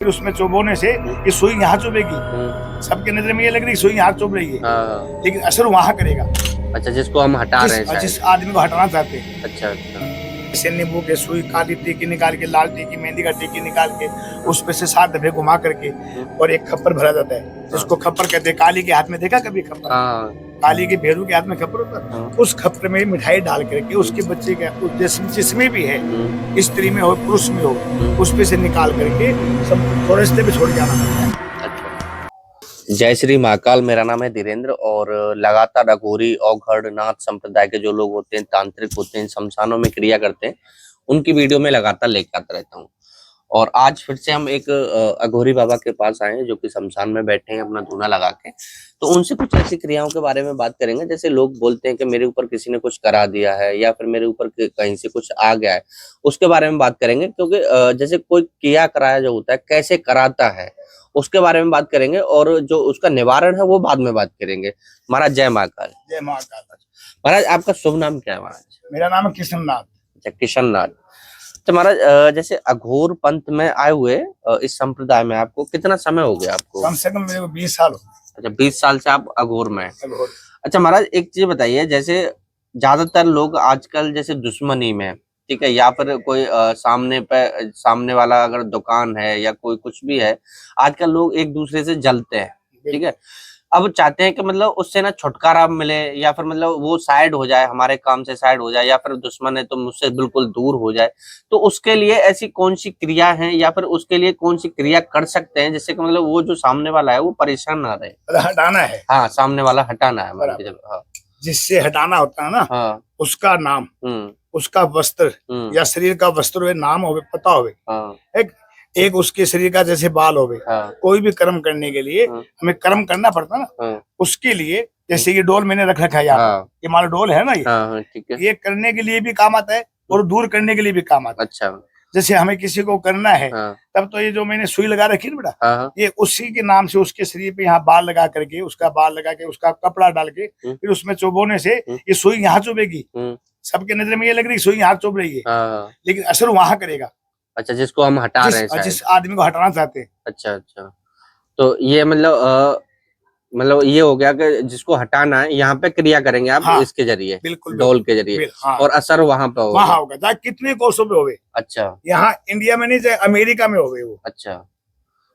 फिर उसमें चुभोने से ये सुई यहाँ चुभेगी, सबके नजर में ये लग रही सुई यहाँ चुभ रही है, लेकिन असर वहाँ करेगा। अच्छा, जिसको हम हटा रहे हैं, जिस आदमी को हटाना चाहते हैं। अच्छा अच्छा। जैसे नींबू के सुई काली टीकी निकाल के, लाल टीकी, मेहंदी का टीकी निकाल के उस पे से 7 दफे घुमा करके और एक खप्पर भरा जाता है, जिसको खप्पर कहते हैं। काली के हाथ में देखा कभी खप्पर? काली के भेरू के हाथ में खप्पर होता है। उस खप्पर में मिठाई डाल करके उसके बच्चे के जिसमें भी है, स्त्री में हो पुरुष में हो, उस पे से निकाल करके सब रास्ते पे छोड़ जाना पड़ता है। जय श्री महाकाल। मेरा नाम है धीरेन्द्र और लगातार अघोरी औघड़ नाथ संप्रदाय के जो लोग होते हैं, तांत्रिक होते हैं, शमशानों में क्रिया करते हैं, उनकी वीडियो में लगातार लेकर आता रहता हूँ। और आज फिर से हम एक अघोरी बाबा के पास आए हैं जो कि शमशान में बैठे हैं अपना धूना लगा के। तो उनसे कुछ ऐसी क्रियाओं के बारे में बात करेंगे। जैसे लोग बोलते हैं कि मेरे ऊपर किसी ने कुछ करा दिया है या फिर मेरे ऊपर कहीं से कुछ आ गया है, उसके बारे में बात करेंगे। क्योंकि जैसे कोई क्रिया कराया जो होता है, कैसे कराता है, उसके बारे में बात करेंगे और जो उसका निवारण है वो बाद में बात करेंगे। महाराज जय महाकाल। जय महाकाल। महाराज आपका शुभ नाम क्या है? महाराज मेरा नाम है कृष्णनाथ। अच्छा, कृष्णनाथ। तो महाराज जैसे अघोर पंथ में आए हुए इस संप्रदाय में आपको कितना समय हो गया? आपको कम से कम मेरे को 20 साल हो गए। अच्छा, 20 साल से आप अघोर में हैं। अच्छा महाराज, एक चीज बताइए, जैसे ज्यादातर लोग आजकल जैसे दुश्मनी में, ठीक है, या फिर कोई सामने वाला अगर दुकान है या कोई कुछ भी है, आजकल लोग एक दूसरे से जलते हैं, ठीक है। अब चाहते हैं कि मतलब उससे ना छुटकारा मिले या फिर मतलब वो साइड हो जाए, हमारे काम से साइड हो जाए, या फिर दुश्मन है तो मुझसे बिल्कुल दूर हो जाए। तो उसके लिए ऐसी कौन सी क्रिया है या फिर उसके लिए कौन सी क्रिया कर सकते हैं जिससे कि मतलब वो जो सामने वाला है वो परेशान ना रहे? हटाना है। हाँ, सामने वाला हटाना है। हाँ। जिससे हटाना होता है ना, हाँ। उसका नाम, उसका वस्त्र या शरीर का वस्त्र हुए, नाम होवे, पता होवे। हाँ। एक उसके शरीर का जैसे बाल होवे। हाँ। कोई भी कर्म करने के लिए हमें कर्म करना पड़ता है ना। हाँ। उसके लिए जैसे ये डोल मैंने रख रखा है यहाँ। हाँ। ये हमारा डोल है ना, ये। हाँ, ठीक है। ये करने के लिए भी काम आता है और दूर करने के लिए भी काम आता है। अच्छा। जैसे हमें किसी को करना है, हाँ, तब तो ये जो मैंने सुई लगा रखी है ना बेटा, हाँ, ये उसी के नाम से उसके शरीर पे यहाँ बाल लगा करके, उसका बाल लगा के, उसका कपड़ा डाल के, फिर उसमें चुभोने से ये सुई यहाँ चुभेगी, सबके नजर में ये लग रही सुई यहाँ चुभ रही है, हाँ, लेकिन असर वहाँ करेगा। अच्छा, जिसको हम हटा रहे हैं, जिस आदमी को हटाना चाहते हैं। अच्छा अच्छा। तो ये मतलब ये हो गया कि जिसको हटाना है, यहाँ पे क्रिया करेंगे आप। हाँ, इसके जरिए, बिल्कुल, डोल के जरिए। हाँ, और असर वहाँ पे होगा। वहाँ होगा, चाहे कितने कोसों पे होवे। अच्छा। यहाँ इंडिया में नहीं, चाहे अमेरिका में होवे वो। अच्छा,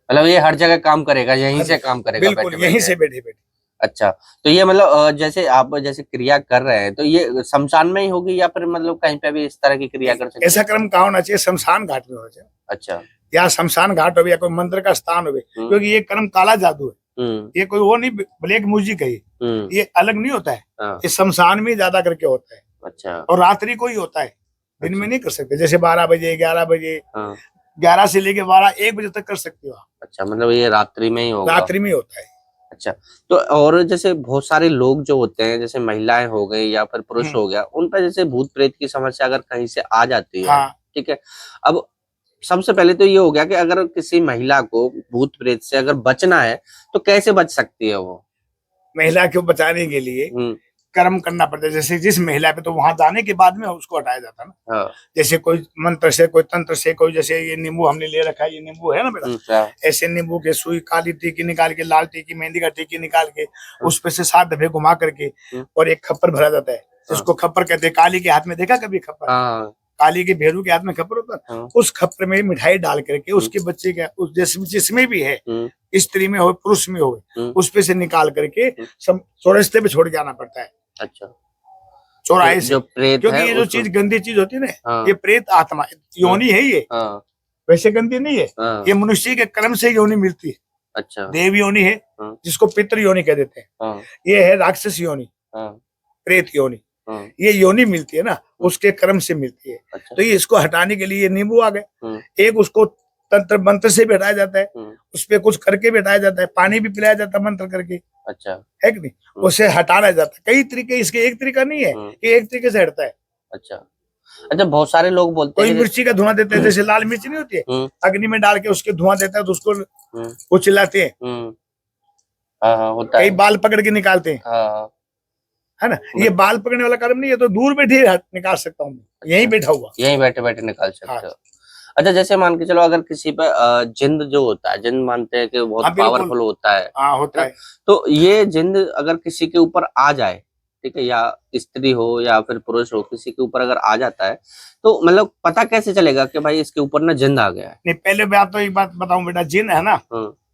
मतलब ये हर जगह काम करेगा, यहीं से काम करेगा, बिल्कुल यहीं से बैठे बैठे। अच्छा, तो ये मतलब जैसे आप जैसे क्रिया कर रहे हैं, तो ये शमशान में ही होगी या फिर मतलब कहीं पे भी इस तरह की क्रिया कर सकते हैं? ऐसा कर्म कहाँ होना चाहिए? शमशान घाट में होना चाहिए। अच्छा। या शमशान घाट हो या कोई मंदिर का स्थान हो, क्योंकि ये कर्म काला जादू है। ये कोई वो नहीं ब्लैक म्यूजिक है, ये अलग नहीं होता है। ये शमशान में ज्यादा करके होता है। अच्छा। और रात्रि को ही होता है, दिन में नहीं कर सकते। जैसे 12 बजे, 11 बजे, 11 से लेके 12, 1 बजे तक कर सकते हो। अच्छा, मतलब ये रात्रि में ही होगा? रात्रि में होता है। अच्छा। तो और जैसे बहुत सारे लोग जो होते हैं, जैसे महिलाएं हो गई या फिर पुरुष हो गया, उन पर जैसे भूत प्रेत की समस्या अगर कहीं से आ जाती है, हाँ, ठीक है। अब सबसे पहले तो ये हो गया कि अगर किसी महिला को भूत प्रेत से अगर बचना है तो कैसे बच सकती है वो? महिला को बचाने के लिए कर्म करना पड़ता है। जैसे जिस महिला पे, तो वहां जाने के बाद में उसको हटाया जाता है ना। हाँ। जैसे कोई मंत्र से, कोई तंत्र से, कोई जैसे ये नींबू हमने ले रखा है, ये नींबू है ना बेटा, ऐसे नींबू के सुई काली टीकी निकाल के, लाल टीकी, मेहंदी का टीकी निकाल के उस पे से 7 दफे घुमा करके और एक खप्पर भरा जाता है, जिसको खप्पर कहते हैं। काली के हाथ में देखा कभी खप्पर? काली के भेरू के हाथ में खप्पर होता है। उस खप्पर में मिठाई डाल करके उसके बच्चे के जिसमें भी है, स्त्री में हो पुरुष में हो, उस पे से निकाल करके सब चौरास्ते पे छोड़ के आना पड़ता है। अच्छा। चौराहे से, क्योंकि ये जो चीज गंदी चीज होती है ना, हाँ, ये प्रेत आत्मा योनि है ये। हाँ। वैसे गंदी नहीं है। हाँ। ये मनुष्य के कर्म से योनि मिलती है। अच्छा। देव योनि है। हाँ। जिसको पितृ योनि कह देते हैं। हाँ। ये है राक्षस योनि। हाँ। प्रेत योनि। हाँ। ये योनि मिलती है ना, उसके कर्म से मिलती है। अच्छा। तो ये इसको हटाने के लिए नींबू आ गए। एक उसको तंत्र मंत्र से भी हटाया जाता है, उस पे कुछ करके भी हटाया जाता है, पानी भी पिलाया जाता है मंत्र करके। अच्छा, है कि नहीं? उसे हटाना जाता है। कई तरीके, इसके एक तरीका नहीं है कि एक तरीके से हटता है। अच्छा। अच्छा, बहुत सारे लोग बोलते हैं कोई मिर्ची का धुआं देते हैं, जैसे लाल मिर्ची नहीं होती है, अग्नि में डाल के उसके धुआं देता है तो उसको वो चिल्लाते हैं। कई बाल पकड़ के निकालते हैं, है ना। ये बाल पकड़ने वाला कर्म नहीं है, तो दूर बैठे निकाल सकता हूँ, यहीं बैठा हुआ, यहीं बैठे बैठे निकाल सकते हो। अच्छा, जैसे मान के चलो अगर किसी पे जिन्न जो होता है, जिन्न मानते हैं कि बहुत पावरफुल होता है। हाँ, होता है। तो ये जिन्न अगर किसी के ऊपर आ जाए, ठीक है, या स्त्री हो या फिर पुरुष हो, किसी के ऊपर अगर आ जाता है, तो मतलब पता कैसे चलेगा कि भाई इसके ऊपर ना जिन्न आ गया है? नहीं, पहले बात तो एक बात बताऊं बेटा, जिन्न है ना,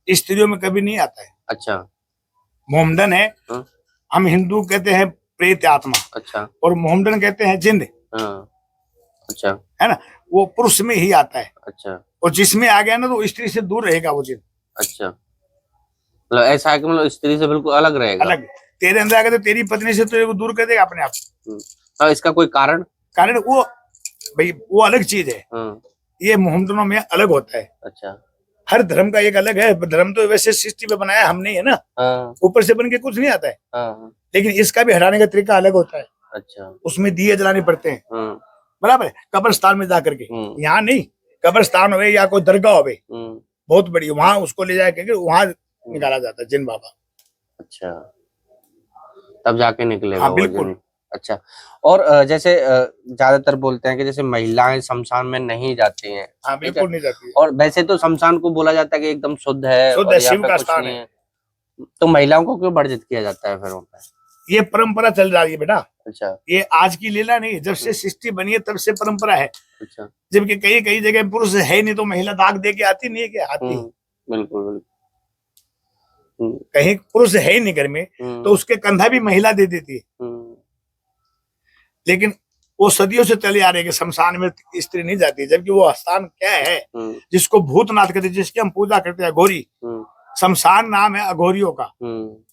स्त्रियों में कभी नहीं आता है। अच्छा। मोहम्मदन है। हम हिंदू कहते हैं प्रेत आत्मा। अच्छा। और मोहम्मदन कहते हैं जिन्न। अच्छा। है ना, वो पुरुष में ही आता है। अच्छा। और जिसमें आ गया ना तो स्त्री से दूर रहेगा वो जिन्न। अच्छा, मतलब ऐसा है कि मतलब स्त्री से बिल्कुल अलग रहेगा। अलग, तेरे अंदर आ गया तो तेरी पत्नी से तेरे को दूर कर देगा अपने आप। तो इसका कोई कारण? कारण वो भाई वो अलग चीज है। ये मोहम्मदनों में अलग होता है। अच्छा। हर धर्म का एक अलग है। धर्म तो वैसे सृष्टि पे बनाया हमने है ना, ऊपर से बन के कुछ नहीं आता है। लेकिन इसका भी हटाने का तरीका अलग होता है। अच्छा। उसमें दिए जलाने पड़ते हैं, बराबर है, कब्रिस्तान में जाकर के। यहाँ नहीं, कब्रिस्तान हो या कोई दरगाह हो बहुत बड़ी, वहां उसको ले जाकर वहां निकाला जाता है जिन बाबा। अच्छा, तब जाके निकलेगा। हाँ, बिल्कुल। अच्छा, और जैसे ज्यादातर बोलते हैं कि जैसे महिलाएं शमशान में नहीं जाती हैं। हाँ, बिल्कुल नहीं जाती है। और वैसे तो शमशान को बोला जाता है कि एकदम शुद्ध है, शुद्ध है, शिव का स्थान है। तो महिलाओं को क्यों वर्जित किया जाता है फिर वहाँ पे? ये परंपरा चल रही है बेटा। अच्छा। ये आज की लीला नहीं, जब से सृष्टि बनी है तब से परंपरा है। अच्छा। जबकि कई कई जगह पुरुष है नहीं तो महिला दाग दे के आती नहीं है क्या? आती। बिल्कुल बिल्कुल। कहीं पुरुष है ही नहीं घर में तो उसके कंधा भी महिला दे देती है। लेकिन वो सदियों से चले आ रहे कि शमशान में स्त्री नहीं जाती, जबकि वो स्थान क्या है जिसको भूतनाथ कहते हैं, जिसकी हम पूजा करते हैं, अघोरी। शमशान नाम है अघोरियों का।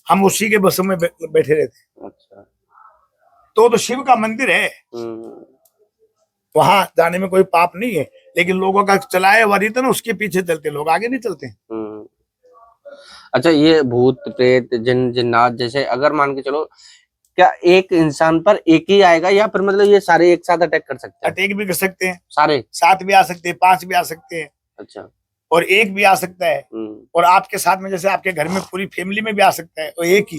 हम उसी के बस में बैठे रहते। अच्छा। तो शिव का मंदिर है, वहां जाने में कोई पाप नहीं है। लेकिन लोगों का चलाए हुआ रीत ना, उसके पीछे चलते, लोग आगे नहीं चलते। अच्छा, ये भूत प्रेत जिन जिन्नात जैसे अगर मान के चलो, क्या एक इंसान पर एक ही आएगा या फिर मतलब ये सारे एक साथ अटैक कर सकते हैं? अटैक भी कर सकते हैं, सारे 7 भी आ सकते हैं, 5 भी आ सकते हैं। अच्छा। और एक भी आ सकता है। और आपके साथ में जैसे आपके घर में पूरी फैमिली में भी आ सकता है, और एक ही।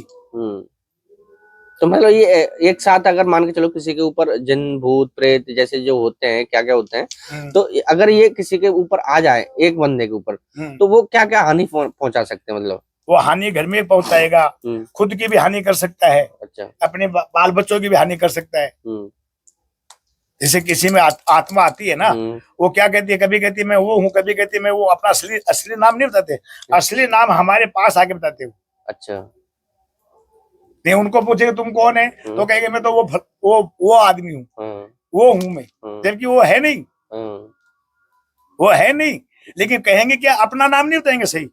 तो मतलब ये एक साथ अगर मान के चलो किसी के ऊपर जिन भूत प्रेत जैसे जो होते हैं, क्या क्या होते हैं, तो अगर ये किसी के ऊपर आ जाए, एक बंदे के ऊपर, तो वो क्या क्या हानि पहुंचा सकते हैं? मतलब वो हानि घर में पहुंचाएगा, खुद की भी हानि कर सकता है। अच्छा। अपने बाल बच्चों की भी हानि कर सकता है। जैसे किसी में आत्मा आती है ना, वो क्या कहती है, कभी कहती है मैं वो हूँ, कभी कहती है मैं वो। अपना असली नाम नहीं बताते, असली नाम हमारे पास आके बताते हो। अच्छा। नहीं, उनको पूछे तुम कौन है तो कहेंगे मैं तो वो आदमी हूँ, वो हूँ मैं। जबकि वो है नहीं, वो है नहीं। लेकिन कहेंगे क्या, अपना नाम नहीं बताएंगे सही।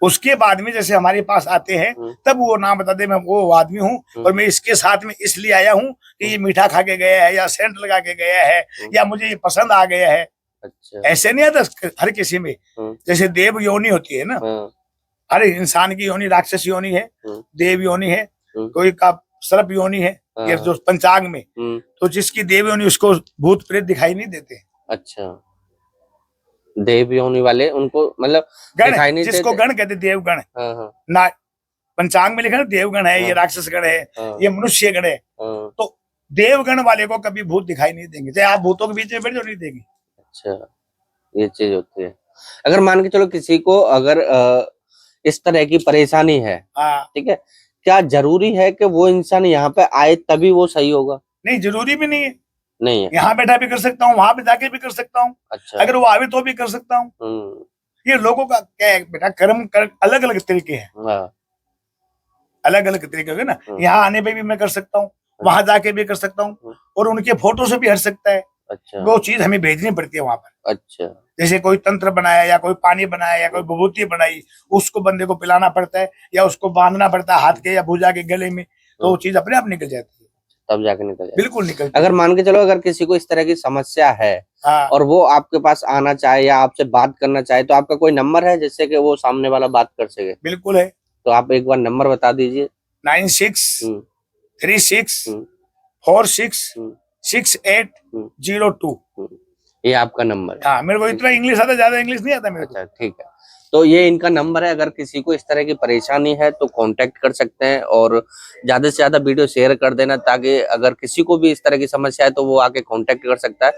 उसके बाद में जैसे हमारे पास आते हैं तब वो नाम बता दे, मैं वो आदमी हूँ और मैं इसके साथ में इसलिए आया हूँ कि ये मीठा खा के गया है, या सेंट लगा के गया है, या मुझे ये पसंद आ गया है। अच्छा। ऐसे नहीं आता हर किसी में। जैसे देव योनि होती है ना, हर इंसान की योनि राक्षस योनि है, देव योनि है, कोई का सर्प योनि है, ये जो पंचांग में। तो जिसकी देव योनि उसको भूत प्रेत दिखाई नहीं देते। अच्छा, देव योनि वाले उनको मतलब दिखाई नहीं देते। जिसको गण कहते, देवगण। ना पंचांग में लिखा ना देवगण है, ये राक्षस गण है, ये मनुष्य गण है। तो देवगण वाले को कभी भूत दिखाई नहीं देंगे, चाहे आप भूतों के बीच में बैठ जाओ, नहीं देंगे। अच्छा, ये चीज होती है। अगर मान के चलो किसी को अगर इस तरह की परेशानी है, ठीक है, क्या जरूरी है कि वो इंसान यहाँ पे आए तभी वो सही होगा? नहीं, जरूरी भी नहीं है। नहीं है, यहाँ बैठा भी कर सकता हूँ, वहां पे जाके भी कर सकता हूँ। अच्छा। अगर वो आवे तो भी कर सकता हूँ। ये लोगों का क्या है बेटा, कर्म अलग अलग तरीके हैं। अलग अलग तरीके हो ना। यहाँ आने पे भी मैं कर सकता हूँ, वहां जाके भी कर सकता हूँ, और उनके फोटो से भी हट सकता है। अच्छा। वो चीज हमें भेजनी पड़ती है वहां पर। अच्छा। जैसे कोई तंत्र बनाया, या कोई पानी बनाया, या कोई विभूति बनाई, उसको बंदे को पिलाना पड़ता है, या उसको बांधना पड़ता है हाथ के या भुजा के गले में, तो वो चीज अपने आप निकल जाती है। तब जाके निकल जाए। बिल्कुल निकल। अगर मान के चलो अगर किसी को इस तरह की समस्या है, और वो आपके पास आना चाहे या आपसे बात करना चाहे, तो आपका कोई नंबर है जिससे कि वो सामने वाला बात कर सके? बिल्कुल है। तो आप एक बार नंबर बता दीजिए। 9636466802। ये आपका नंबर है। हाँ, मेरे को इतना इंग्लिश आता, ज्यादा इंग्लिश नहीं आता मेरे को। अच्छा, ठीक है। तो ये इनका नंबर है, अगर किसी को इस तरह की परेशानी है तो कांटेक्ट कर सकते हैं, और ज्यादा से ज्यादा वीडियो शेयर कर देना, ताकि अगर किसी को भी इस तरह की समस्या है तो वो आके कांटेक्ट कर सकता है।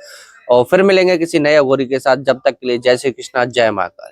और फिर मिलेंगे किसी नए अघोरी के साथ, जब तक के लिए जय श्री कृष्णा, जय महाकाल।